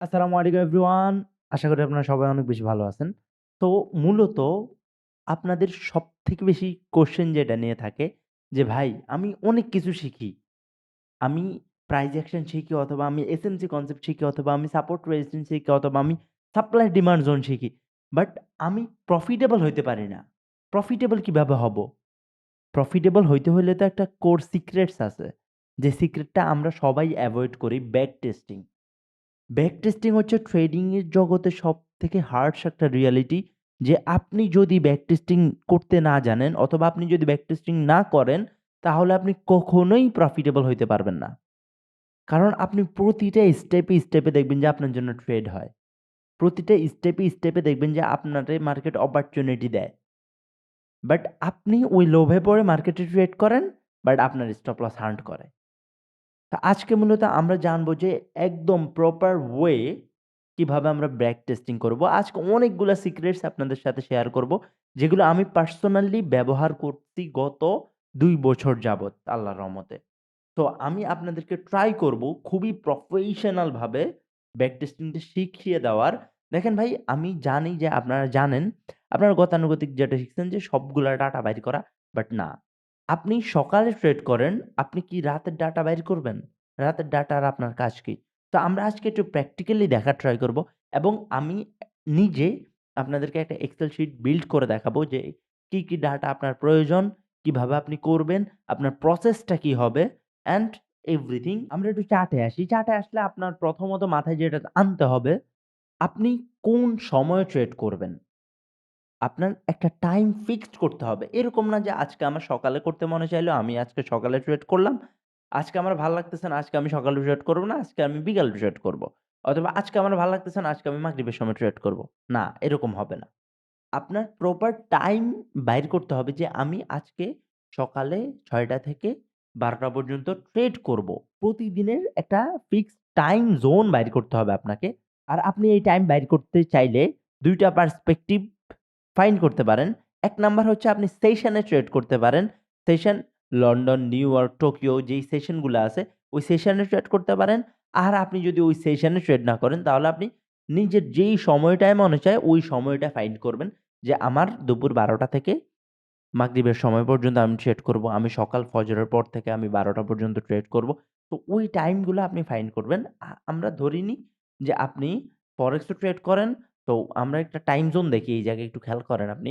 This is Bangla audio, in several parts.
আসসালামু আলাইকুম এভরিওয়ান। আশা করি আপনারা সবাই অনেক বেশি ভালো আছেন। তো মূলত আপনাদের সবথেকে বেশি কোয়েশ্চেন যেটা নিয়ে থাকে যে, "ভাই আমি অনেক কিছু শিখি। আমি প্রাইস অ্যাকশন শিখি অথবা আমি এসএমসি কনসেপ্ট শিখি অথবা আমি সাপোর্ট রেজিস্ট্যান্স শিখি অথবা আমি সাপ্লাই ডিমান্ড জোন শিখি। বাট আমি প্রফিটেবল হইতে পারি না। প্রফিটেবল কিভাবে হব? প্রফিটেবল হইতে হইলে তো একটা কোর সিক্রেটস আছে। যে সিক্রেটটা আমরা সবাই এভয়েড করি ব্যাক টেস্টিং। ব্যাক টেস্টিং হচ্ছে ট্রেডিং এর জগতে সবথেকে হার্শ একটা রিয়ালিটি যে আপনি যদি ব্যাক টেস্টিং করতে না জানেন অথবা আপনি যদি ব্যাক টেস্টিং না করেন, তাহলে আপনি কখনোই প্রফিটেবল হইতে পারবেন না। কারণ আপনি প্রতিটা স্টেপে দেখবেন যে আপনার জন্য ট্রেড হয়। প্রতিটা স্টেপে দেখবেন যে আপনারে মার্কেট অপরচুনিটি দেয়। বাট আপনি ওই লোভে পড়ে মার্কেটে ট্রেড করেন, বাট আপনার স্টপ লস হান্ট করে। তো আজকে মূলত আমরা জানবো যে একদম প্রপার ওয়ে কিভাবে আমরা ব্যাক টেস্টিং করব। আজকে অনেকগুলা সিক্রেটস আপনাদের সাথে শেয়ার করব, যেগুলো আমি পার্সোনালি ব্যবহার করছি গত ২ বছর যাবৎ আল্লাহর রহমতে। তো আমি আপনাদেরকে ট্রাই করব খুবই প্রফেশনাল ভাবে ব্যাক টেস্টিংটা শিখিয়ে দেওয়ার। দেখেন ভাই, আমি জানি যে আপনারা জানেন, আপনারা গতানুগতিক যেটা শিখছেন যে সবগুলা ডাটা বাইর করা। বাট না। আপনি সকালে ট্রেড করেন, আপনি কি রাতের ডাটা বাইর করবেন? রাতের ডাটা আর আপনার কাজ কি? তো আমরা আজকে একটু প্র্যাকটিক্যালি দেখার ট্রাই করব এবং আমি নিজে আপনাদেরকে একটা এক্সেল শিট বিল্ড করে দেখাবো যে কি ডাটা আপনার প্রয়োজন, কিভাবে আপনি করবেন, আপনার প্রসেসটা কি হবে অ্যান্ড এভরিথিং। আমরা একটু চার্টে আসি। চার্টে আসলে আপনার প্রথমত মাথায় যেটা আনতে হবে, আপনি কোন সময়ে ট্রেড করবেন? আপনার একটা টাইম ফিক্সড করতে হবে। এরকম না যে আজকে আমার সকালে করতে মনে চাইলো, আমি আজকে সকালে ট্রেড করলাম। আজকে আমার ভাল লাগতেছে না, আজকে আমি সকালে ট্রেড করব না, আজকে আমি বিকালে ট্রেড করব। অথবা আজকে আমার ভাল লাগতেছে না, আজকে আমি মাগরিবের সময় ট্রেড করব। না, এরকম হবে না। আপনার প্রপার টাইম বাইর করতে হবে যে আমি আজকে সকালে ৬টা থেকে ১২টা পর্যন্ত ট্রেড করব। প্রতিদিনের একটা ফিক্সড টাইম জোন বাইর করতে হবে আপনাকে। আর আপনি এই টাইম বাইর করতে চাইলে ২ টা পার্সপেক্টিভ ফাইন্ড করতে পারেন। ১ নাম্বার হচ্ছে আপনি সেশনে ট্রেড করতে পারেন। Session London, new York, Tokyo যেই সেশন গুলা আছে, ওই সেশনে ট্রেড করতে পারেন। আর আপনি যদি ওই সেশনে ট্রেড না করেন, তাহলে আপনি নিজের যেই সময়টায় মনে চায় ওই সময়টা ফাইন্ড করবেন। যে আমার দুপুর ১২টা থেকে মাগরিবের সময় পর্যন্ত আমি ট্রেড করব। আমি সকাল ফজরের পর থেকে আমি ১২টা পর্যন্ত ট্রেড করব। তো ওই টাইমগুলো আপনি ফাইন্ড করবেন। আমরা ধরে নিই যে আপনি ফরেক্সও ট্রেড করেন। তো আমরা একটা টাইম জোন দেখি, এই জায়গায় একটু খেয়াল করেন আপনি।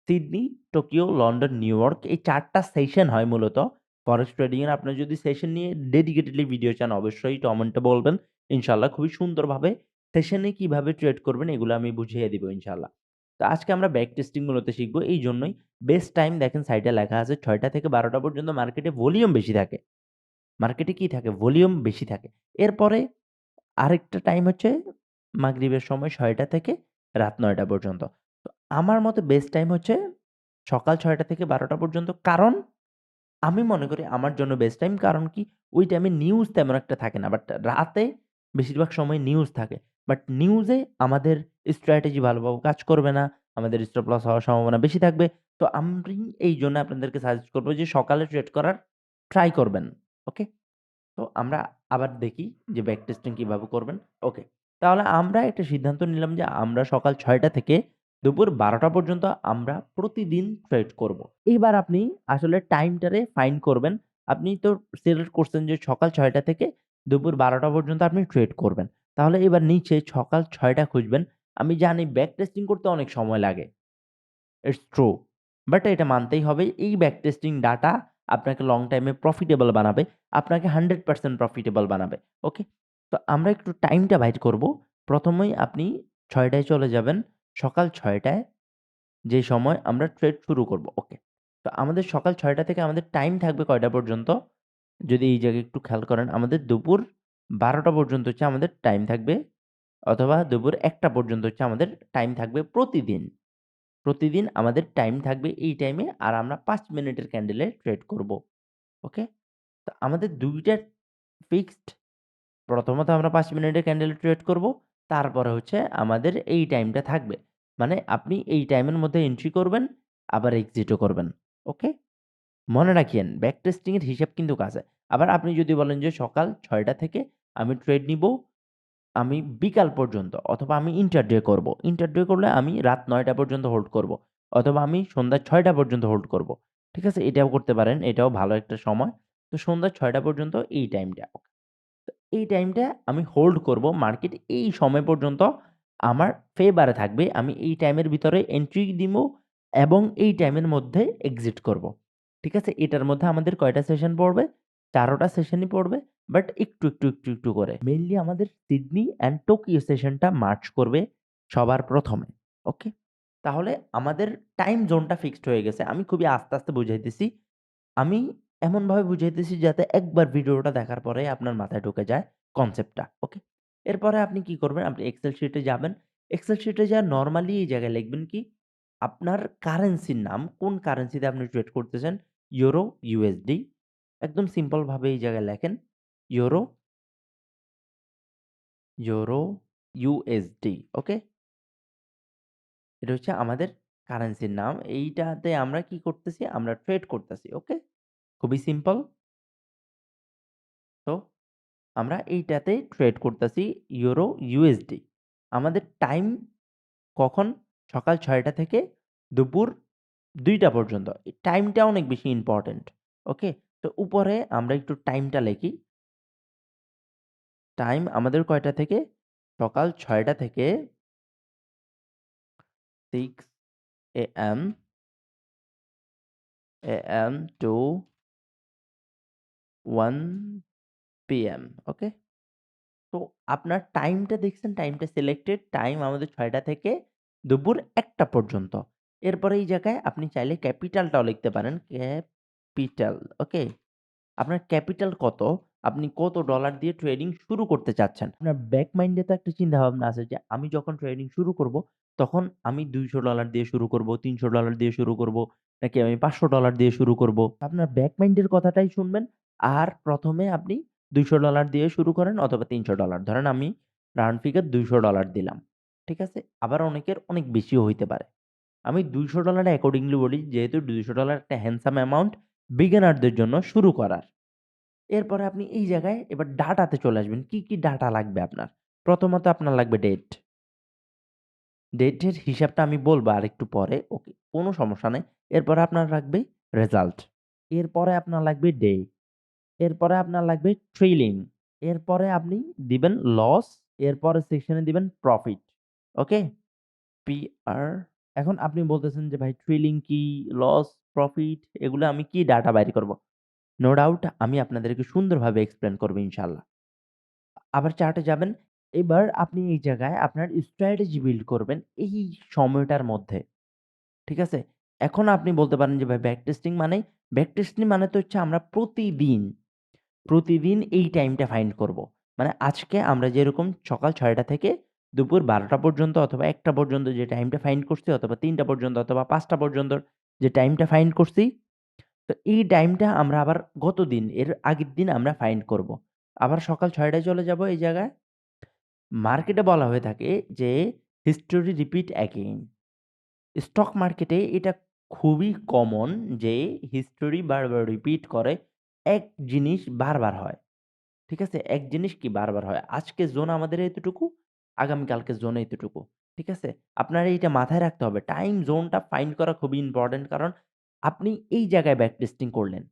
Sydney, Tokyo, London, new York এই ৪ টা সেশন হয় মূলত ফরেক্স ট্রেডিং এর। আপনার যদি সেশন নিয়ে ডেডিকেটেডলি ভিডিও চান অবশ্যই কমেন্টে বলবেন। ইনশাআল্লাহ খুবই সুন্দরভাবে সেশনে কিভাবে ট্রেড করবেন এগুলো আমি বুঝিয়ে দিব ইনশাআল্লাহ। তো আজকে আমরা ব্যাক টেস্টিং মূলত শিখব। এইজন্যই বেস্ট টাইম দেখেন সাইডে লেখা আছে ৬টা থেকে ১২টা পর্যন্ত মার্কেটে ভলিউম বেশি থাকে। মার্কেটে কি থাকে? ভলিউম বেশি থাকে। এরপরে আরেকটা টাইম হচ্ছে মাগরিবের সময় ৬টা থেকে রাত ৯টা পর্যন্ত। তো আমার মতে বেস্ট টাইম হচ্ছে সকাল ৬টা থেকে ১২টা পর্যন্ত। কারণ আমি মনে করি আমার জন্য বেস্ট টাইম। কারণ কি? ওই টাইমে নিউজ তেমন একটা থাকে না। বাট রাতে বেশিরভাগ সময় নিউজ থাকে। বাট নিউজে আমাদের স্ট্র্যাটেজি ভালোভাবে কাজ করবে না। আমাদের স্টপ লস হওয়ার সম্ভাবনা বেশি থাকবে। তো আমি এইজন্য আপনাদেরকে সাজেস্ট করব যে সকালে ট্রেড করার ট্রাই করবেন। ওকে? তো আমরা আবার দেখি যে ব্যাক টেস্টিং কিভাবে করবেন। ওকে। তাহলে আমরা একটা সিদ্ধান্ত নিলাম যে আমরা সকাল ৬টা থেকে দুপুর ১২টা পর্যন্ত আমরা প্রতিদিন ট্রেড করব। এইবার আপনি আসলে টাইমটারে ফাইন্ড করবেন। আপনি তো সিলেক্ট করছেন যে সকাল ৬টা থেকে দুপুর ১২টা পর্যন্ত আপনি ট্রেড করবেন। তাহলে এবার নিচে সকাল ৬টা খুঁজবেন। আমি জানি ব্যাক টেস্টিং করতে অনেক সময় লাগে। It's true. বাট এটা মানতেই হবে এই ব্যাক টেস্টিং ডাটা আপনাকে লং টাইমে প্রফিটেবল বানাবে। আপনাকে 100% প্রফিটেবল বানাবে। ওকে? তো আমরা একটু টাইমটা বাইর করব। ১ম এই আপনি ৬ টায় চলে যাবেন। সকাল ৬ টায় যে সময় আমরা ট্রেড শুরু করব। ওকে। তো আমাদের সকাল ৬ টা থেকে আমাদের টাইম থাকবে কয়টা পর্যন্ত? যদি এই জায়গায় একটু খেয়াল করেন, আমাদের দুপুর ১২টা পর্যন্ত হচ্ছে আমাদের টাইম থাকবে অথবা দুপুর ১টা পর্যন্ত হচ্ছে আমাদের টাইম থাকবে প্রতিদিন। প্রতিদিন আমাদের টাইম থাকবে এই টাইমে আর আমরা ৫ মিনিটের ক্যান্ডেলে ট্রেড করব। ওকে? তো আমাদের ২ টা ফিক্সড। প্রথমত আমরা ৫ মিনিটের ক্যান্ডেলে ট্রেড করব। তারপরে হচ্ছে আমাদের এই টাইমটা থাকবে। মানে আপনি এই টাইমের মধ্যে এন্ট্রি করবেন, আবার এক্সিটও করবেন। ওকে? মনে রাখিয়েন ব্যাক টেস্টিং এর হিসাব কিন্তু কাছে। আবার আপনি যদি বলেন যে সকাল ৬টা থেকে আমি ট্রেড নিবো আমি বিকাল পর্যন্ত অথবা আমি ইন্টারডে করব। ইন্টারডে করলে আমি রাত ৯টা পর্যন্ত হোল্ড করব। অথবা আমি সন্ধ্যা ৬টা পর্যন্ত হোল্ড করব। ঠিক আছে? এটাও করতে পারেন। এটাও ভালো একটা সময়। তো সন্ধ্যা ৬টা পর্যন্ত এই টাইমটা। এই টাইমটা আমি হোল্ড করব। মার্কেট এই সময় পর্যন্ত আমার ফেভারে থাকবে। আমি এই টাইমের ভিতরে এন্ট্রি দিবো এবং এই টাইমের মধ্যে এক্সিট করব। ঠিক আছে? এটার মধ্যে আমাদের কয়টা সেশন পড়বে? ১৩ টা সেশনই পড়বে। বাট একটু করে। মেইনলি আমাদের সিডনি অ্যান্ড টোকিও সেশনটা মার্চ করবে সবার ১ম এ। ওকে? তাহলে আমাদের টাইম জোনটা ফিক্সড হয়ে গেছে। আমি খুবই আস্তে বুঝাইতেছি। আমি এমনভাবে বুঝাইতেছি যাতে একবার ভিডিওটা দেখার পরে আপনার মাথায় ঢুকে যায় কনসেপ্টটা। ওকে? এরপরে আপনি কি করবেন? আপনি এক্সেল শিটে যাবেন। এক্সেল শিটে যায়া নরমালি এই জায়গায় লিখবেন কি? আপনার কারেন্সির নাম, কোন কারেন্সিতে আপনি ট্রেড করতেছেন? Euro, USD. একদম সিম্পল ভাবে এই জায়গায় লেখেন ইউরো, ইউরো, ইউএসডি। ওকে? এটা হচ্ছে আমাদের কারেন্সির নাম। এইটাতে আমরা কি করতেছি? আমরা ট্রেড করতেছি। ওকে? খুবই সিম্পল। তো আমরা এইটাতে ট্রেড করতেছি ইউরো, ইউএসডি। আমাদের টাইম কখন? সকাল ৬টা থেকে দুপুর ২টা পর্যন্ত। এই টাইমটা অনেক বেশি ইম্পোর্টেন্ট। ওকে? তো উপরে আমরা একটু টাইমটা লিখি। টাইম আমাদের কয়টা থেকে? সকাল ৬টা থেকে 6 AM টু 1 PM। ওকে? তো আপনার টাইমটা দেখছেন, টাইমটা সিলেক্টেড। টাইম আমাদের ৬টা থেকে দুপুর ১টা পর্যন্ত। এরপরে এই জায়গায় আপনি চাইলে ক্যাপিটালটাও লিখতে পারেন। ক্যাপিটাল, ওকে? আপনার ক্যাপিটাল কত? আপনি কত ডলার দিয়ে ট্রেডিং শুরু করতে চাচ্ছেন? আপনার ব্যাক মাইন্ডে তো একটা চিন্তাভাবনা আছে যে আমি যখন ট্রেডিং শুরু করব, তখন আমি $২০০ দিয়ে শুরু করব, $৩০০ দিয়ে শুরু করব, নাকি আমি $৫০০ দিয়ে শুরু করব। আপনার ব্যাক মাইন্ডের কথাটাই শুনবেন। আর ১ম এ আপনি $২০০ দিয়ে শুরু করেন অথবা $৩০০। ধরেন আমি রাউন্ড ফিগার $২০০ দিলাম। ঠিক আছে? আবার অনেকের অনেক বেশিও হইতে পারে। আমি $২০০ অ্যাকর্ডিংলি বলি যেহেতু $২০০ একটা হ্যান্ডসাম অ্যামাউন্ট বিগিনারদের জন্য শুরু করার। এরপরে আপনি এই জায়গায় এবার ডাটাতে চলে আসবেন। কি ডাটা লাগবে আপনার? প্রথমত আপনার লাগবে ডেট। ডেটের হিসাবটা আমি বলবো আরেকটু পরে। ওকে, কোনো সমস্যা নাই। এরপরে আপনার লাগবে রেজাল্ট। এরপরে আপনার লাগবে ডে। এরপরে আপনার লাগবে ট্রেইলিং। এরপরে আপনি দিবেন লস। এরপরের সেকশনে দিবেন প্রফিট। ওকে? PR। এখন আপনি বলতেছেন যে ভাই ট্রেইলিং কি? লস, প্রফিট এগুলো আমি কি ডাটা বাইর করব? নো ডাউট আমি আপনাদেরকে সুন্দরভাবে এক্সপ্লেইন করব ইনশাআল্লাহ। আবার চার্টে যাবেন। এবার আপনি এই জায়গায় আপনার স্ট্র্যাটেজি বিল্ড করবেন এই সময়টার মধ্যে। ঠিক আছে? এখন আপনি বলতে পারেন যে ভাই ব্যাক টেস্টিং মানে? ব্যাক টেস্টিং মানে তো হচ্ছে আমরা প্রতিদিন এই টাইমটা ফাইন্ড করব। মানে আজকে আমরা যেরকম সকাল ৬টা থেকে দুপুর ১২টা পর্যন্ত অথবা ১টা পর্যন্ত যে টাইমটা ফাইন্ড করছি অথবা ৩টা পর্যন্ত অথবা ৫টা পর্যন্ত যে টাইমটা ফাইন্ড করছি, তো এই টাইমটা আমরা আবার গতদিন এর আগের দিন আমরা ফাইন্ড করব। আবার সকাল ৬টায় চলে যাব এই জায়গায়। মার্কেটে বলা হয়ে থাকে যে হিস্টোরি রিপিট অ্যাগেইন। স্টক মার্কেটে এটা খুবই কমন যে হিস্টোরি বারবার রিপিট করে। এক জিনিস বারবার হয়। ঠিক আছে? এক জিনিস কি বারবার হয়। আজকে জোন আমাদের এতটুকু, আগামীকালকে জোন এতটুকু। ঠিক আছে? আপনার এইটা মাথায় রাখতে হবে। টাইম জোনটা ফাইন্ড করা খুবই ইম্পোর্টেন্ট কারণ আপনি এই জায়গায় ব্যাক টেস্টিং করলেন।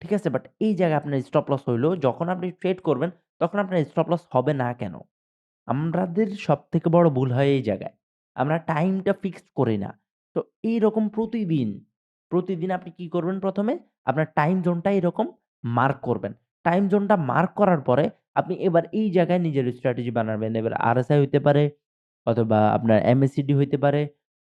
ঠিক আছে? বাট এই জায়গায় আপনার স্টপ লস হইলো। যখন আপনি ট্রেড করবেন তখন আপনার স্টপ লস হবে না কেন? আমাদের সবথেকে বড় ভুল হয় এই জায়গায়। আমরা টাইমটা ফিক্সড করি না। তো এইরকম প্রতিদিন আপনি কি করবেন ১ম এ? আপনার টাইম জোনটা এরকম মার্ক করবেন। টাইম জোনটা মার্ক করার পরে আপনি এবার এই জায়গায় নিজের স্ট্র্যাটেজি বানাবেন। এবার RSI হইতে পারে অথবা আপনার MACD হইতে পারে,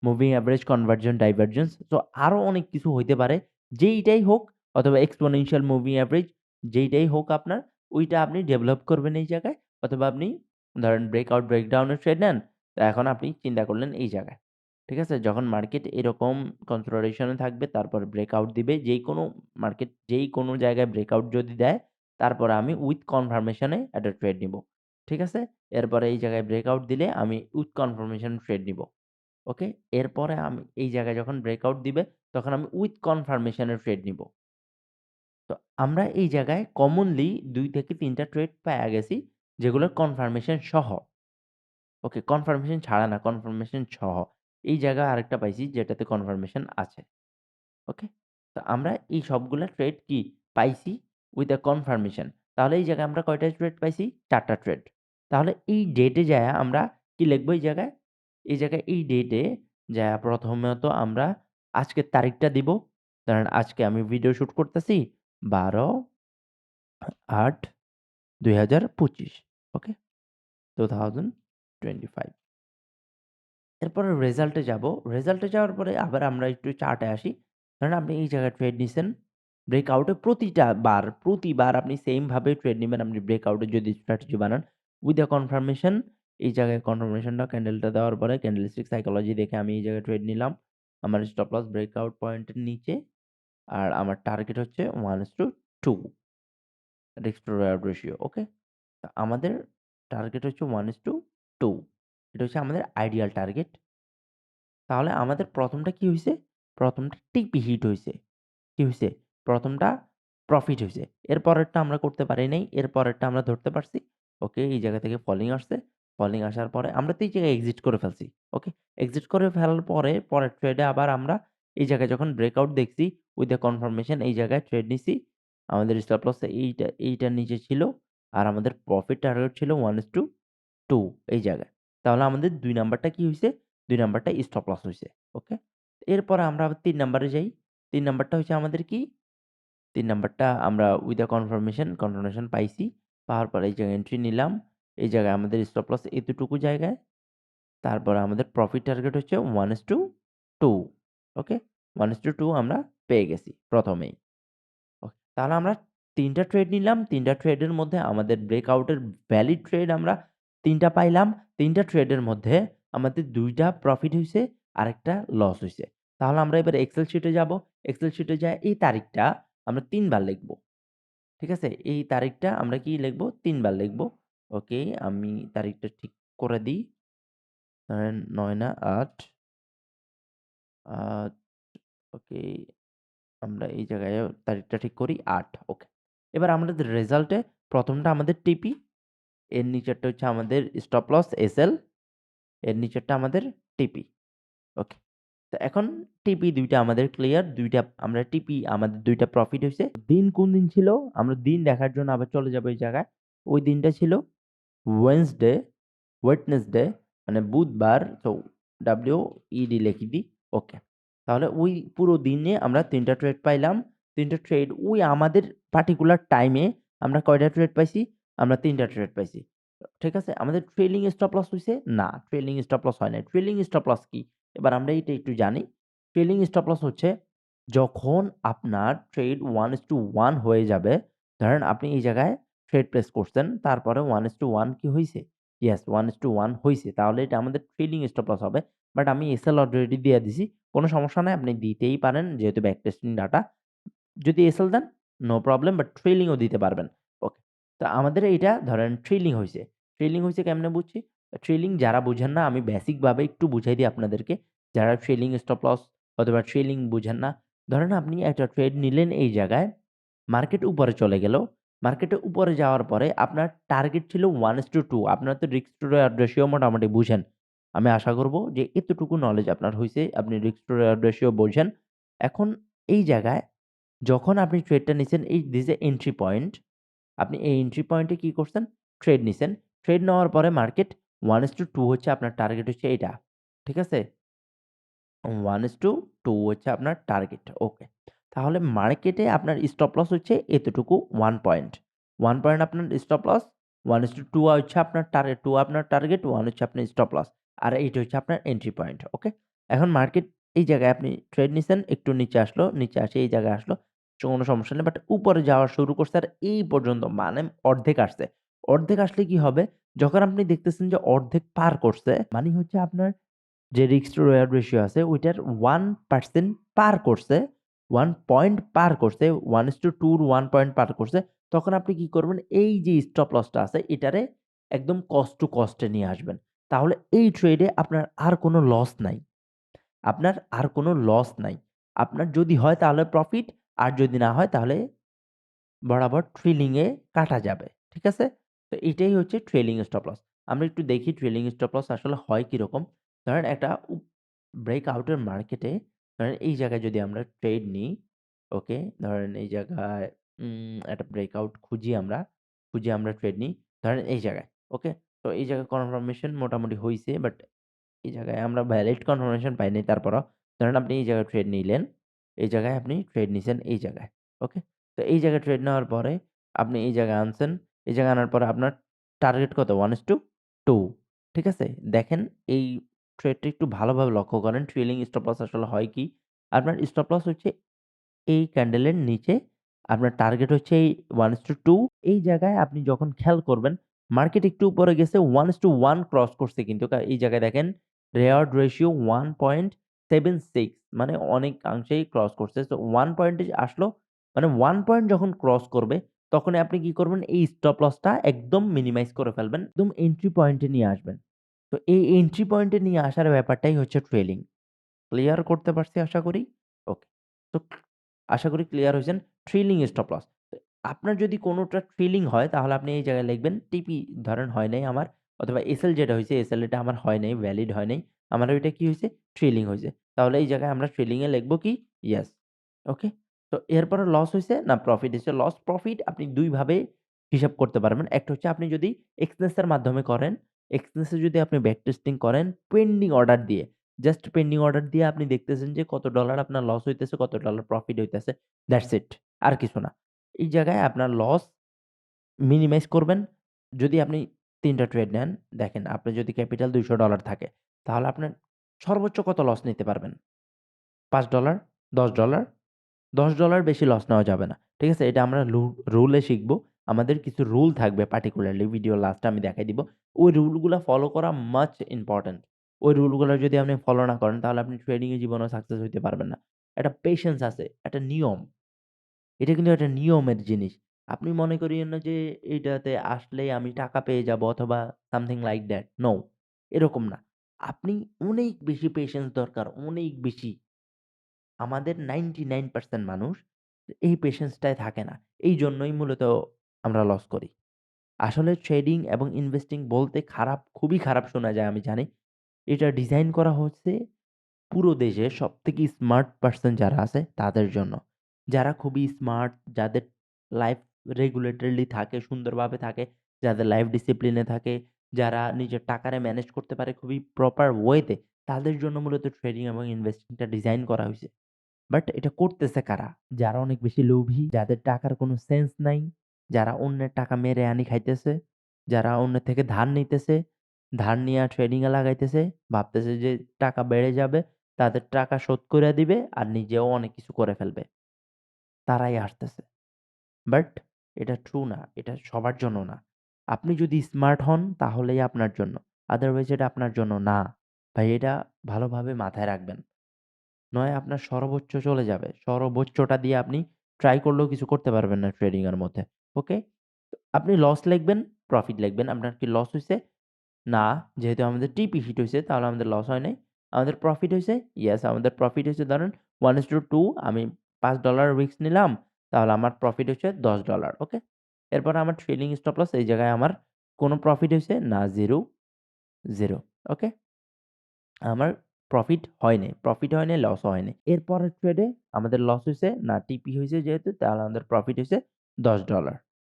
মুভিং এভারেজ কনভার্জন ডাইভারজেন্স। তো আরো অনেক কিছু হইতে পারে। যেইটাই হোক অথবা এক্সপোনেনশিয়াল মুভিং এভারেজ যেইটাই হোক আপনার, ওইটা আপনি ডেভেলপ করবেন এই জায়গায় অথবা আপনি ধরেন ব্রেকআউট, ব্রেকডাউন এর ট্রেড নেন। তো এখন আপনি চিন্তা করলেন এই জায়গায়। ঠিক আছে? যখন মার্কেট এরকম কনসোলিডেশন এ থাকবে তারপর ব্রেকআউট দিবে। যেইকোনো মার্কেট যেইকোনো জায়গায় ব্রেকআউট যদি দেয়, তারপরে আমি উইথ কনফার্মেশন এ একটা ট্রেড নিবো। ঠিক আছে? এরপরে এই জায়গায় ব্রেকআউট দিলে আমি উইথ কনফার্মেশন ট্রেড নিবো। ওকে? এরপরে আমি এই জায়গায় যখন ব্রেকআউট দিবে তখন আমি উইথ কনফার্মেশন এর ট্রেড নিবো। তো আমরা এই জায়গায় কমনলি ২ থেকে ৩ টা ট্রেড পাইয়া গেছি যেগুলোর কনফার্মেশন সহ। ওকে, কনফার্মেশন ছাড়া না, কনফার্মেশন সহ। এই জায়গায় আরেকটা পাইছি যেটাতে কনফার্মেশন আছে। ওকে? তো আমরা এই সবগুলা ট্রেড কি পাইছি উইথ আ কনফার্মেশন। তাহলে এই জায়গায় আমরা কয়টা ট্রেড পাইছি? ৪ টা ট্রেড। তাহলে এই ডেটে যায়া আমরা কি লিখবো এই জায়গায়? এই জায়গায় এই ডেটে যায়া প্রথমত আমরা আজকের তারিখটা দিব। ধরেন আজকে আমি ভিডিও শুট করতেছি ১২/৮/২০২৫ ওকে? 2025 এরপরে রেজাল্টে যাবো। রেজাল্টে যাওয়ার পরে আবার আমরা একটু চার্টে আসি। ধরেন আপনি এই জায়গায় ট্রেড নিছেন। ব্রেকআউটে প্রতিবার আপনি সেইম ভাবে ট্রেড নিবেন। আপনি ব্রেকআউটে যদি স্ট্র্যাটেজি বানান উইথ আ কনফার্মেশন এই জায়গায় কনফার্মেশনটা ক্যান্ডেলটা দেওয়ার পরে ক্যান্ডেলস্টিক সাইকোলজি দেখে আমি এই জায়গায় ট্রেড নিলাম। আমার স্টপ লস ব্রেকআউট পয়েন্টের নিচে। আর আমার টার্গেট হচ্ছে 1:2 রিস্ক টু রেওয়ার্ড রেশিও ওকে? আমাদের টার্গেট হচ্ছে 1:2 এটা হচ্ছে আমাদের আইডিয়াল টার্গেট। তাহলে আমাদের ১ম টা কি হইছে? ১ম টা টিপি হিট হইছে। কি হইছে? ১ম টা প্রফিট হইছে। এর পরেরটা আমরা করতে পারি নাই। এর পরেরটা আমরা ধরতে পারছি। ওকে, এই জায়গা থেকে ফলিং আসছে। ফলিং আসার পরে আমরা তো এই জায়গায় এক্সিট করে ফেলছি। ওকে? এক্সিট করে ফেলার পরে পরের ট্রেডে আবার আমরা এই জায়গায় যখন ব্রেকআউট দেখছি উইথ a কনফার্মেশন এই জায়গায় ট্রেড নিছি। আমাদের স্টপ লস এইটার নিচে ছিল। আর আমাদের প্রফিট টার্গেট ছিল 1:2 এই জায়গায়। তাহলে আমাদের ২ নাম্বারটা কি হইছে? ২ নাম্বারটা স্টপ লস হইছে। ওকে? এরপরে আমরা আবার ৩ নাম্বারে যাই। ৩ নাম্বারটা হচ্ছে আমাদের কি? ৩ নাম্বারটা আমরা উইথ আ কনফার্মেশন পাইছি। পাওয়ার পরে এই জায়গায় এন্ট্রি নিলাম। এই জায়গায় আমাদের স্টপ লস এতটুকু জায়গায়। তারপরে আমাদের প্রফিট টার্গেট হচ্ছে 1:2 ওকে? 1:2 আমরা পেয়ে গেছি ১ম এই। ওকে। তাহলে আমরা ৩ টা ট্রেড নিলাম। ৩ টা ট্রেডের মধ্যে আমাদের ব্রেকআউটের ভ্যালিড ট্রেড আমরা ৩ টা পাইলাম। ৩ টা ট্রেডের মধ্যে আমাদের ২ টা প্রফিট হইছে, আরেকটা লস হইছে। তাহলে আমরা এবার এক্সেল শিটে যাবো। এক্সেল শিটে যায়া এই তারিখটা আমরা ৩ বার লিখব। ঠিক আছে? এই তারিখটা আমরা কি লিখব? ৩ বার লিখব। ওকে, আমি তারিখটা ঠিক করে দিই। ধরেন ৯ না ৮ আ ওকে, আমরা এই জায়গায় তারিখটা ঠিক করি ৮ ওকে। এবার আমাদের রেজাল্টে ১ম টা আমাদের টিপি, এর নিচেরটা হচ্ছে আমাদের স্টপ লস এসএল, এর নিচেরটা আমাদের টিপি। ওকে। তো এখন টিপি ২ টা আমাদের ক্লিয়ার। ২ টা আমরা টিপি আমাদের ২ টা প্রফিট হইছে। দিন কোন দিন ছিল? আমরা দিন দেখার জন্য আবার চলে যাবো এই জায়গায়। ওই দিনটা ছিল ওয়েডনেসডে, ওয়েডনেসডে মানে বুধবার। তো WED লিখে দিই। ওকে। তাহলে ওই পুরো দিনে আমরা ৩ টা ট্রেড পাইলাম। ৩ টা ট্রেড ওই আমাদের পার্টিকুলার টাইমে আমরা কয়টা ট্রেড পাইছি? আমরা ৩ টা ট্রেড পাইছি। ঠিক আছে? আমাদের ট্রেইলিং স্টপ লস হইছে? না, ট্রেইলিং স্টপ লস হয় নাই। ট্রেইলিং স্টপ লস কি? এবার আমরা এইটা একটু জানি। ট্রেইলিং স্টপ লস হচ্ছে যখন আপনার ট্রেড 1:1 হয়ে যাবে, ধরেন আপনি এই জায়গায় ট্রেড প্লেস করছেন, তারপরে 1:1 কি হইছে? ইয়েস 1:1 হইছে। তাহলে এটা আমাদের ট্রেইলিং স্টপ লস হবে। বাট আমি এসএল অলরেডি দিয়ে দিছি। কোন সমস্যা নাই। আপনি দিতেই পারেন যেহেতু ব্যাক টেস্টিং ডাটা। যদি এসএল দেন নো প্রবলেম বাট ট্রেইলিং ও দিতে পারবেন। ওকে। তো আমাদের এইটা ধরেন ট্রেইলিং হইছে। ট্রেইলিং হইছে কেমনে বুঝছি? ট্রেইলিং যারা বুঝেন না আমি বেসিক ভাবে একটু বুঝাই দিই আপনাদেরকে। যারা ট্রেইলিং স্টপ লস অথবা ট্রেইলিং বুঝেন না। ধরেন আপনি একটা ট্রেড নিলেন এই জায়গায়, মার্কেট উপরে চলে গেল। মার্কেটের উপরে যাওয়ার পরে আপনার টার্গেট ছিল 1:2 আপনার তো রিস্ক টু রেওয়ার্ড রেশিও মোটামুটি বুঝেন। আমি আশা করব যে এতটুকু নলেজ আপনার হইছে। আপনি রিস্ক টু রেওয়ার্ড রেশিও বোঝেন। এখন এই জায়গায় যখন আপনি ট্রেডটা নিছেন এই দিস এ এন্ট্রি পয়েন্ট। আপনি এই এন্ট্রি পয়েন্টে কি করছেন? ট্রেড নিছেন। ট্রেড নেওয়ার পরে মার্কেট 1:2 হচ্ছে আপনার টার্গেট হচ্ছে এইটা। ঠিক আছে? 1:2 হচ্ছে আপনার টার্গেট। ওকে। তাহলে মার্কেটে আপনার স্টপ লস হচ্ছে এতটুকু 1 পয়েন্ট। 1 পয়েন্ট আপনার স্টপ লস, 1:2 হচ্ছে আপনার টার্গেট, 2 আপনার টার্গেট, 1 হচ্ছে আপনার স্টপ লস। আর এইটা হচ্ছে আপনার এন্ট্রি পয়েন্ট। ওকে? এখন মার্কেট এই জায়গায় আপনি ট্রেড নিছেন, একটু নিচে আসলো, নিচে আসে এই জায়গায় আসলো। কোনো সমস্যা নেই। বাট উপরে যাওয়া শুরু করছে আর এই পর্যন্ত মানে অর্ধেক আসছে। অর্ধেক আসলে কি হবে? যখন আপনি দেখতেছেন যে অর্ধেক পার করছে, মানে হচ্ছে আপনার যে রিস্ক টু রেওয়ার্ড রেশিও আছে ওইটার 1% পার করছে, 1 পয়েন্ট পার করছে, 1:2 র 1 পয়েন্ট পার করছে, তখন আপনি কি করবেন? এই যে স্টপ লসটা আছে এটারে একদম কস্ট টু কস্ট এ নিয়ে আসবেন। তাহলে এই ট্রেডে আপনার আর কোনো লস নাই। আপনার আর কোনো লস নাই। আপনার যদি হয় তাহলে প্রফিট, আর যদি না হয় তাহলে বরাবর ট্রেইলিং এ কাটা যাবে। ঠিক আছে? তো এটাই হচ্ছে ট্রেইলিং স্টপ লস। আমরা একটু দেখি ট্রেইলিং স্টপ লস আসলে হয় কিরকম। ধরেন একটা ব্রেকআউট এর মার্কেটে ধরেন এই জায়গায় যদি আমরা ট্রেড নিই, ওকে? ধরেন এই জায়গায় একটা ব্রেকআউট খুঁজি আমরা ট্রেড নিই। ধরেন এই জায়গায়, ওকে? তো এই জায়গায় কনফার্মেশন মোটামুটি হইছে বাট এই জায়গায় আমরা ভ্যালিড কনফার্মেশন পাই নাই তারপরও। ধরেন আপনি এই জায়গায় ট্রেড নিলেন। এই জায়গায় আপনি ট্রেড নিছেন এই জায়গায়। ওকে? তো এই জায়গায় ট্রেড নেওয়ার পরে আপনি এই জায়গায় আনছেন। এই জায়গায় আনার পরে আপনার টার্গেট কত? 1:2 ঠিক আছে? দেখেন এই ট্রেডটা একটু ভালোভাবে লক্ষ্য করেন। ট্রেইলিং স্টপ লস আসলে হয় কি? আপনার স্টপ লস হচ্ছে এই ক্যান্ডেলের নিচে আপনার টার্গেট হচ্ছে এই 1:2 এই জায়গায় আপনি যখন খেয়াল করবেন মার্কেট একটু উপরে গেছে 1:1 ক্রস করছে কিন্তু এই জায়গায় দেখেন রেওয়ার্ড রেশিও 1.76 মানে অনেকাংশেই ক্রস করছে। সো 1 পয়েন্টে আসলো মানে 1 পয়েন্ট যখন ক্রস করবে তখনই আপনি কি করবেন এই স্টপ লসটা একদম মিনিমাইজ করে ফেলবেন। একদম এন্ট্রি পয়েন্টে নিয়ে আসবেন। তো এই এন্ট্রি পয়েন্টে নিয়ে আসার ব্যাপারটাই হচ্ছে ট্রেডিং। ক্লিয়ার করতে পারছি আশা করি? ওকে। তো আশা করি ক্লিয়ার হইছেন। Trailing stop loss. আপনার যদি কোনটা ট্রেইলিং হয় তাহলে আপনি এই জায়গায় লিখবেন টিপি ধরেন হয় নাই আমার অথবা এসএল যেটা হইছে এসএল এটা আমার হয় নাই, ভ্যালিড হয় নাই। আমার ওইটা কি হইছে? ট্রেইলিং হইছে। তাহলে এই জায়গায় আমরা ট্রেইলিং এ লিখব কি? ইয়েস। ওকে? তো এরপরে লস হইছে না প্রফিট হইছে? লস প্রফিট আপনি ২ ভাবে হিসাব করতে পারবেন। একটা হচ্ছে আপনি যদি এক্সচেঞ্জ এর মাধ্যমে করেন, এক্সচেঞ্জ এ যদি আপনি ব্যাক টেস্টিং করেন পেন্ডিং অর্ডার দিয়ে জাস্ট পেন্ডিং অর্ডার দিয়ে আপনি দেখতেছেন যে কত ডলার আপনার লস হইতেছে, কত ডলার প্রফিট হইতেছে। That's it. আর কিছু না। এই জায়গায় আপনার লস মিনিমাইজ করবেন। যদি আপনি ৩ টা ট্রেড নেন, দেখেন আপনার যদি ক্যাপিটাল $২০০ থাকে, তাহলে আপনার সর্বোচ্চ কত লস নিতে পারবেন? $৫, $১০, $১০ বেশি লস নেওয়া যাবে না। ঠিক আছে? এটা আমরা রুলে শিখব। আমাদের কিছু রুল থাকবে পার্টিকুলারলি ভিডিও লাস্টে আমি দেখাই দিব। ওই রুলগুলা ফলো করা মাচ ইম্পোর্টেন্ট। ওই রুলগুলা যদি আপনি ফলো না করেন তাহলে আপনি ট্রেডিং এ জীবনেও সাকসেস হইতে পারবেন না। একটা পেশেন্স আছে, একটা নিয়ম। এটা কিন্তু একটা নিয়মের জিনিস। আপনি মনে করিয়েন না যে এইটাতে আসলেই আমি টাকা পেয়ে যাবো অথবা সামথিং লাইক দ্যাট। নো, এরকম না। আপনি অনেক বেশি পেশেন্স দরকার, অনেক বেশি। আমাদের 99% মানুষ এই পেশেন্সটাই থাকে না। এইজন্যই মূলত আমরা লস করি। আসলে ট্রেডিং এবং ইনভেস্টিং বলতে খারাপ, খুবই খারাপ শোনা যায় আমি জানি। এটা ডিজাইন করা হচ্ছে পুরো দেশে সবথেকে স্মার্ট পারসন যারা আছে তাদের জন্য। যারা খুবই স্মার্ট, যাদের লাইফ রেগুলেটরলি থাকে, সুন্দরভাবে থাকে, যাদের লাইফ ডিসিপ্লিনে থাকে, যারা নিজের টাকারে ম্যানেজ করতে পারে খুবই প্রপার ওয়েতে, তাদের জন্য মূলত ট্রেডিং এবং ইনভেস্টিংটা ডিজাইন করা হইছে। বাট এটা করতেছে কারা? যারা অনেক বেশি লোভী, যাদের টাকার কোনো সেন্স নাই, যারা অন্যের টাকা মেরে আনি খাইতেছে, যারা অন্যের থেকে ধার নিতেছে, ধার নিয়া ট্রেডিং এ লাগাইতেছে, ভাবতেছে যে টাকা বেড়ে যাবে, তাদের টাকা শোধ কইরা দিবে আর নিজেও অনেক কিছু করে ফেলবে। তারাই আসতেছে। বাট এটা ট্রু না। এটা সবার জন্য না। আপনি যদি স্মার্ট হন তাহলেই আপনার জন্য। আদারওয়াইজ এটা আপনার জন্য না। ভাই এটা ভালোভাবে মাথায় রাখবেন। নয় আপনার সর্বোচ্চ চলে যাবে। সর্বোচ্চটা দিয়ে আপনি ট্রাই করলেও কিছু করতে পারবেন না ট্রেডিং এর মধ্যে। ওকে? আপনি লস লিখবেন, প্রফিট লিখবেন। আপনার কি লস হইছে? না। যেহেতু আমাদের টিপি হিট হইছে তাহলে আমাদের লস হয় নাই। আমাদের প্রফিট হইছে? ইয়েস আমাদের প্রফিট হইছে ধরেন 1:2 আমি $৫ রিস্ক নিলাম। তাহলে আমার প্রফিট হচ্ছে $১০ ওকে? এরপরে আমার ট্রেইলিং স্টপ লস এই জায়গায় আমার কোন প্রফিট হইছে? না 0, 0 ওকে? আমার প্রফিট হয় নাই, লসও হয় নাই। এরপরের ট্রেডে আমাদের লস হইছে, না টিপি হইছে যেহেতু তাহলে আমাদের প্রফিট হইছে $১০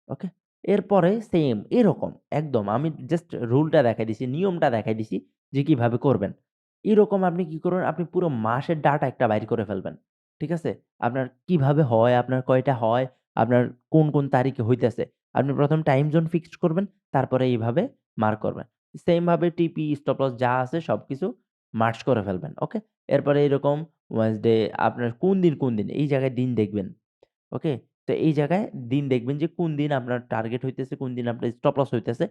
ওকে? এরপরে সেইম এরকম একদম আমি জাস্ট রুলটা দেখাই দিছি, নিয়মটা দেখাই দিছি যে কিভাবে করবেন। এরকম আপনি কি করবেন? আপনি পুরো মাসের ডাটা একটা বাইর করে ফেলবেন। ঠিক আছে? আপনার কিভাবে হয়, আপনার কয়টা হয়, আপনার কোন তারিখে হইতেছে। আপনি ১ম টাইম জোন ফিক্সড করবেন, তারপরে এইভাবে মার্ক করবেন। সেইম ভাবে টিপি, স্টপ লস যা আছে সবকিছু মার্জ করে ফেলবেন। ওকে? এরপরে এরকম ওয়েডনেসডে আপনার কোন দিন এই জায়গায় দিন দেখবেন। ওকে? তো এই জায়গায় দিন দেখবেন যে কোন দিন আপনার টার্গেট হইতেছে, কোন দিন আপনার স্টপ লস হইতেছে।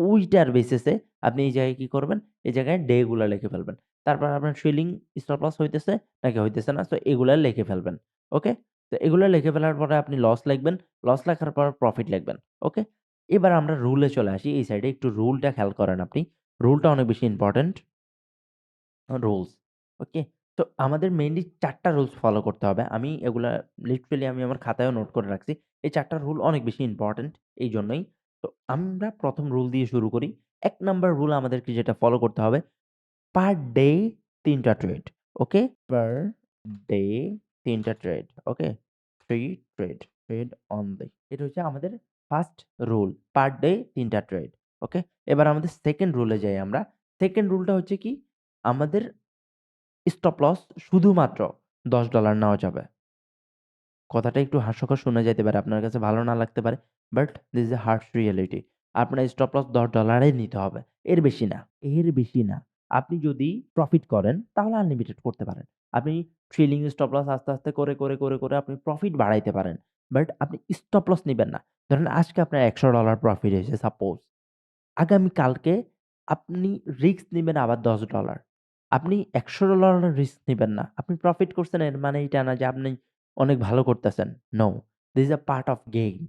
ওইটার বেসিসে আপনি এই জায়গায় কি করবেন? এই জায়গায় ডে গুলা লিখে ফেলবেন। তারপর আপনার ট্রেইলিং স্টপ লস হইতেছে নাকি হইতেছে না। সো এগুলা লিখে ফেলবেন। ওকে? তো এগুলা লিখে ফেলার পরে আপনি লস লিখবেন। লস লেখার পর প্রফিট লিখবেন। ওকে? এবার আমরা রুলে চলে আসি। এই সাইডে একটু রুলটা খেয়াল করেন আপনি। রুলটা অনেক বেশি ইম্পোর্টেন্ট। রুলস। ওকে? তো আমাদের মেইনলি ৪ টা রুলস ফলো করতে হবে। আমি এগুলা লিটারেলি আমি আমার খাতায়ও নোট করে রাখছি। এই ৪ টা রুল অনেক বেশি ইম্পোর্টেন্ট এইজন্যই। তো আমরা ১ম রুল দিয়ে শুরু করি। ১ নাম্বার রুল আমাদেরকে যেটা ফলো করতে হবে, পার ডে ৩ টা ট্রেড। ওকে? পার ডে ৩ টা ট্রেড। ওকে? 3 ট্রেড অনলি। এটা হচ্ছে আমাদের ফার্স্ট রুল। পার ডে ৩ টা ট্রেড। ওকে? এবার আমাদের সেকেন্ড রুলে যাই আমরা। সেকেন্ড রুলটা হচ্ছে কি? আমাদের স্টপ লস শুধুমাত্র $10 নেওয়া যাবে। কথাটা একটু হাস্যকর শোনা যাইতে পারে, আপনার কাছে ভালো না লাগতে পারে। But this is a harsh reality. আপনার স্টপ লস $10 নিতে হবে। এর বেশি না। এর বেশি না। আপনি যদি প্রফিট করেন তাহলে আনলিমিটেড করতে পারেন। আপনি ট্রেইলিং স্টপ লস আস্তে, আস্তে করে আপনি প্রফিট বাড়াইতে পারেন। বাট আপনি স্টপ লস নিবেন না। ধরেন আজকে আপনার $100 প্রফিট হয়েছে সাপোজ। আগামীকালকে আপনি রিস্ক নিবেন আবার $10। আপনি $100 রিস্ক নিবেন না। আপনি প্রফিট করছেন এর মানে এইটা না যে আপনি অনেক ভালো করতেছেন। No, this is a part of game.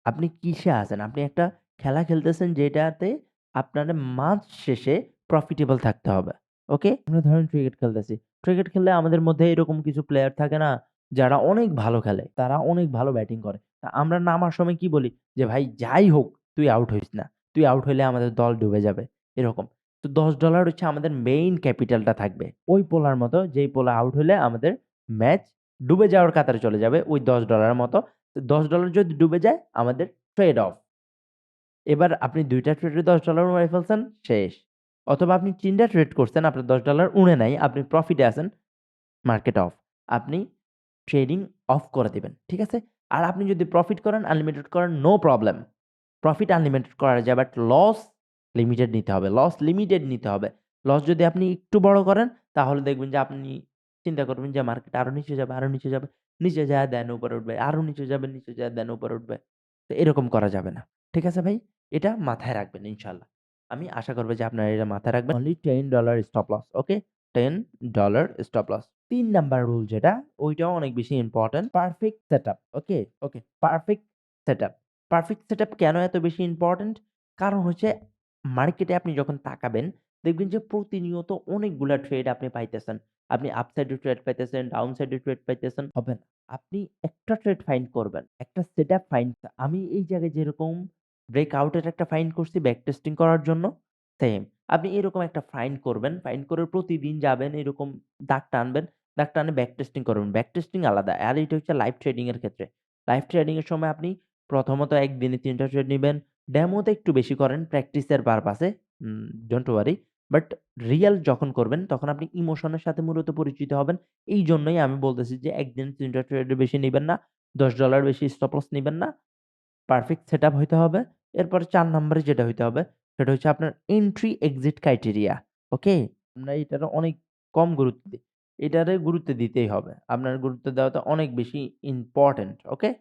আপনি কিসে আছেন? আপনি একটা খেলা খেলতেছেন যেটাতে আপনার মাঝ শেষে প্রফিটেবল থাকতে হবে। ওকে? আমরা ধরেন ক্রিকেট খেলতেছি। ক্রিকেট খেললে আমাদের মধ্যে এরকম কিছু প্লেয়ার থাকে না? যারা অনেক ভালো খেলে। তারা অনেক ভালো ব্যাটিং করে। তা আমরা নামার সময় কি বলি? যে, "ভাই যাই হোক তুই আউট হইস না। তুই আউট হইলে আমাদের দল ডুবে যাবে।" এরকম। তো $10 হচ্ছে আমাদের মেইন ক্যাপিটালটা থাকবে। ওই পোলার মতো যেই পোলা আউট হইলে আমাদের ম্যাচ ডুবে যাওয়ার কাতারে চলে যাবে ওই $10 মতো। $10 যদি ডুবে যায় আমাদের ট্রেড অফ। এবার আপনি ২ টা ট্রেডে $10 উড়াই ফেলছেন, শেষ। অথবা আপনি ৩ টা ট্রেড করছেন, আপনার $10 উড়ে নাই, আপনি প্রফিটে আছেন, মার্কেট অফ। আপনি ট্রেডিং অফ করে দিবেন। ঠিক আছে? আর আপনি যদি প্রফিট করেন, আনলিমিটেড করেন, নো প্রবলেম। প্রফিট আনলিমিটেড করা যায় বাট লস লিমিটেড নিতে হবে। লস লিমিটেড নিতে হবে। লস যদি আপনি একটু বড় করেন তাহলে দেখবেন যে আপনি চিন্তা করবেন যে মার্কেট আরো নিচে যাবে, আরো নিচে যাবে। নিচে যায়া দেন উপরে উঠবে। আরো নিচে যাবে, নিচে যায়া দেন উপরে উঠবে। তো এরকম করা যাবে না। ঠিক আছে ভাই? এটা মাথায় রাখবেন ইনশাআল্লাহ। আমি আশা করব যে আপনারা এটা মাথায় রাখবেন। Only $10 stop loss. Okay? $10 stop loss. ৩ number rule যেটা ওইটাও অনেক বেশি important. Perfect setup. Okay? Okay. Perfect setup. Perfect setup কেন এত বেশি ইম্পোর্টেন্ট? কারণ হচ্ছে মার্কেটে আপনি যখন তাকাবেন, দেখবেন যে প্রতিনিয়ত অনেকগুলা ট্রেড আপনি পাইতেছেন। আপনি আপসাইড এ ট্রেড পাইতেছেন, ডাউন সাইড এ ট্রেড পাইতেছেন, হবে না। আপনি একটা ট্রেড ফাইন্ড করবেন। একটা সেটআপ ফাইন্ড আমি এই জায়গায় যেরকম ব্রেকআউট এর একটা ফাইন্ড করছি ব্যাক টেস্টিং করার জন্য, সেম। আপনি এরকম একটা ফাইন্ড করবেন। ফাইন্ড করে প্রতিদিন যাবেন এরকম দাগ টানবেন। দাগ টানে ব্যাক টেস্টিং করবেন। ব্যাক টেস্টিং আলাদা। আর এটা হচ্ছে লাইভ ট্রেডিং এর ক্ষেত্রে। লাইভ ট্রেডিং এর সময় আপনি প্রথমত একদিনে ৩ টা ট্রেড নিবেন। ডেমোতে একটু বেশি করেন প্র্যাকটিসের পারপাসে। Don't worry. বাট রিয়াল যখন করবেন তখন আপনি ইমোশনের সাথে মূলত পরিচিত হবেন। এইজন্যই আমি বলতেছি যে একদিনে ৩ টা ট্রেডের বেশি নিবেন না। $10 বেশি স্টপ লস নিবেন না। পারফেক্ট সেটআপ হইতে হবে। এরপরে ৪ নাম্বারে যেটা হইতে হবে সেটা হচ্ছে আপনার এন্ট্রি এক্সিট ক্রাইটেরিয়া। ওকে? আমরা এটারে অনেক কম গুরুত্ব দিই। এটারে গুরুত্ব দিতেই হবে। আপনার গুরুত্ব দেওয়াটা অনেক বেশি ইম্পোর্টেন্ট। ওকে?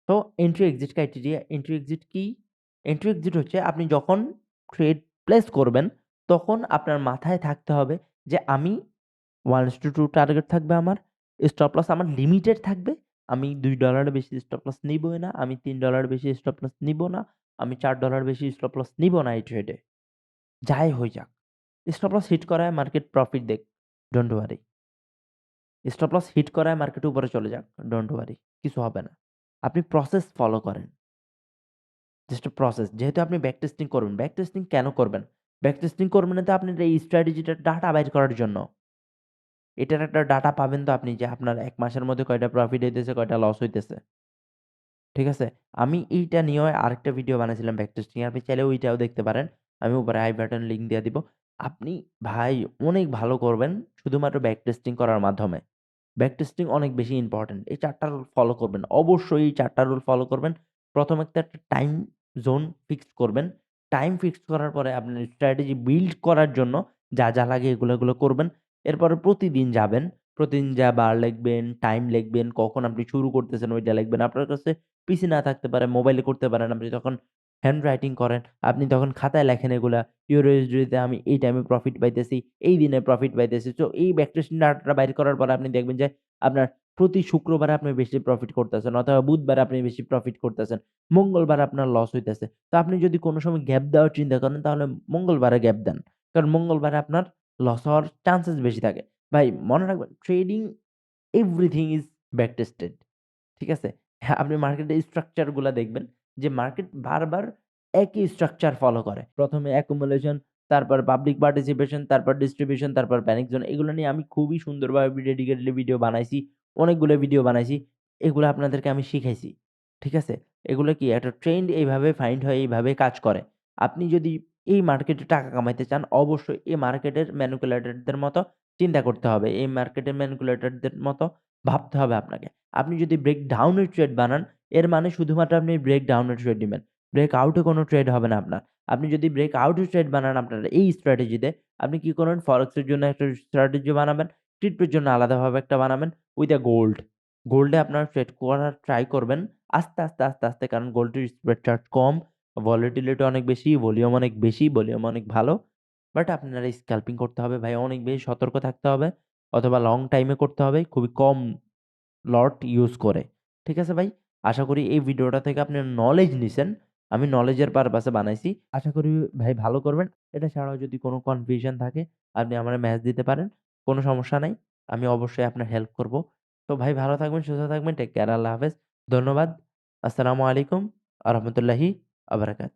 তো entry exit criteria, entry exit কি? এন্ট্রি এক্সিট হচ্ছে আপনি যখন ট্রেড প্লেস করবেন, তখন আপনার মাথায় থাকতে হবে যে আমি 1:2 টার্গেট থাকবে আমার। স্টপ লস আমার লিমিটেড থাকবে। আমি $2 এর বেশি স্টপ লস নিবই না। আমি $3 বেশি স্টপ লস নিব না। আমি $4 বেশি স্টপ লস নিব না এই ট্রেডে। যাই হয়ে যাক। স্টপ লস হিট করায় মার্কেট প্রফিট দেক। Don't worry. Stop loss hit করায় মার্কেট উপরে চলে যাক। Don't worry. কিছু হবে না। আপনি প্রসেস ফলো করেন। Just process. যেহেতু আপনি ব্যাক টেস্টিং করবেন। ব্যাক টেস্টিং কেন করবেন? ব্যাক টেস্টিং করবেন তো আপনার এই স্ট্র্যাটেজিটার ডাটা বাইর করার জন্য। এটার একটা ডাটা পাবেন তো আপনি যে আপনার ১ মাসের মধ্যে কয়টা প্রফিট হইতেছে, কয়টা লস হইতেছে। ঠিক আছে? আমি এইটা নিয়েও আরেকটা ভিডিও বানাইছিলাম ব্যাক টেস্টিং এর। আপনি চাইলে ওইটাও দেখতে পারেন। আমি উপরে আই বাটন লিংক দিয়ে দিব। আপনি ভাই অনেক ভালো করবেন শুধুমাত্র ব্যাক টেস্টিং করার মাধ্যমে। ব্যাক টেস্টিং অনেক বেশি ইম্পোর্টেন্ট। এই ৪ টা রুল ফলো করবেন। অবশ্যই এই ৪ টা রুল ফলো করবেন। প্রথমত একটা টাইম জোন ফিক্সড করবেন। টাইম ফিক্সড করার পরে আপনার স্ট্র্যাটেজি বিল্ড করার জন্য যা লাগে এগুলো করবেন। এরপরে প্রতিদিন যাবেন। প্রতিদিন যেয়ে বার লিখবেন, টাইম লিখবেন, কখন আপনি শুরু করতেছেন ওইটা লিখবেন। আপনার কাছে পিসি না থাকতে পারে, মোবাইলে করতে পারেন। আপনি যখন হ্যান্ড রাইটিং করেন, আপনি তখন খাতায় লেখেন এগুলা। ইউরোএসডি তে আমি এই টাইমে প্রফিট পাইতেছি, এই দিনে প্রফিট পাইতেছি। সো এই ব্যাকটেস্টিং ডাটাটা বাইর করার পরে আপনি দেখবেন যে আপনার প্রতি শুক্রবারে আপনি বেশি প্রফিট করতেছেন অথবা বুধবারে আপনি বেশি প্রফিট করতেছেন। মঙ্গলবারে আপনার লস হইতেছে। তো আপনি যদি কোন সময় গ্যাপ দেওয়ার চিন্তা করেন তাহলে মঙ্গলবারে গ্যাপ দেন। কারণ মঙ্গলবারে আপনার লস হওয়ার চান্সেস বেশি থাকে। ভাই মনে রাখবেন ট্রেডিং এভরিথিং ইস ব্যাক টেস্টেড। ঠিক আছে? হ্যাঁ, আপনি মার্কেটের স্ট্রাকচার গুলা দেখবেন যে মার্কেট বারবার একই স্ট্রাকচার ফলো করে। ১ম এ accumulation, তারপর পাবলিক পার্টিসিপেশন, তারপর ডিস্ট্রিবিউশন, তারপর প্যানিক জোন। এগুলো নিয়ে আমি খুবই সুন্দরভাবে ডেডিকেটেডলি ভিডিও বানাইছি। অনেকগুলো ভিডিও বানাইছি। এগুলো আপনাদেরকে আমি শিখাইছি। ঠিক আছে? এগুলো কি একটা ট্রেন্ড এইভাবে ফাইন্ড হয়, এইভাবে কাজ করে। আপনি যদি এই মার্কেটে টাকা কামাইতে চান, অবশ্যই এই মার্কেটের ম্যানিপুলেটরদের মতো চিন্তা করতে হবে। এই মার্কেটের ম্যানিপুলেটরদের মতো ভাবতে হবে আপনাকে। আপনি যদি ব্রেক ডাউন এর ট্রেড বানান, এর মানে শুধুমাত্র আপনি ব্রেক ডাউন এর ট্রেড নিবেন। ব্রেক আউট এ কোনো ট্রেড হবে না আপনার। আপনি যদি ব্রেক আউট এর ট্রেড বানান আপনার এই স্ট্র্যাটেজিতে, আপনি কি করবেন? ফরেক্স এর জন্য একটা স্ট্র্যাটেজি বানাবেন, ক্রিপ্টোর জন্য আলাদাভাবে একটা বানাবেন উইথ আ গোল্ড। গোল্ডে আপনারা ট্রেড করার ট্রাই করবেন। আস্তে, কারণ গোল্ডের স্প্রেড চার্জ কম, ভলাটিলিটি অনেক বেশি, ভলিউম অনেক বেশি, ভলিউম অনেক ভালো। বাট আপনারা স্ক্যালপিং করতে হবে ভাই, অনেক বেশি সতর্ক থাকতে হবে অথবা লং টাইমে করতে হবে খুবই কম লট ইউজ করে। ঠিক আছে ভাই? আশা করি এই ভিডিওটা থেকে আপনি নলেজ নিছেন। আমি নলেজের পারপাসে বানাইছি। আশা করি ভাই ভালো করবেন। এটা ছাড়াও যদি কোনো কনফিউশন থাকে আপনি আমারে মেসেজ দিতে পারেন। কোনো সমস্যা নাই। আমি অবশ্যই আপনার হেল্প করব। তো ভাই ভালো থাকবেন, সুস্থ থাকবেন। Take care. আল্লাহ হাফেজ। ধন্যবাদ। আসসালামু আলাইকুম আ রহমতুল্লাহি আ বারাকাতুহু।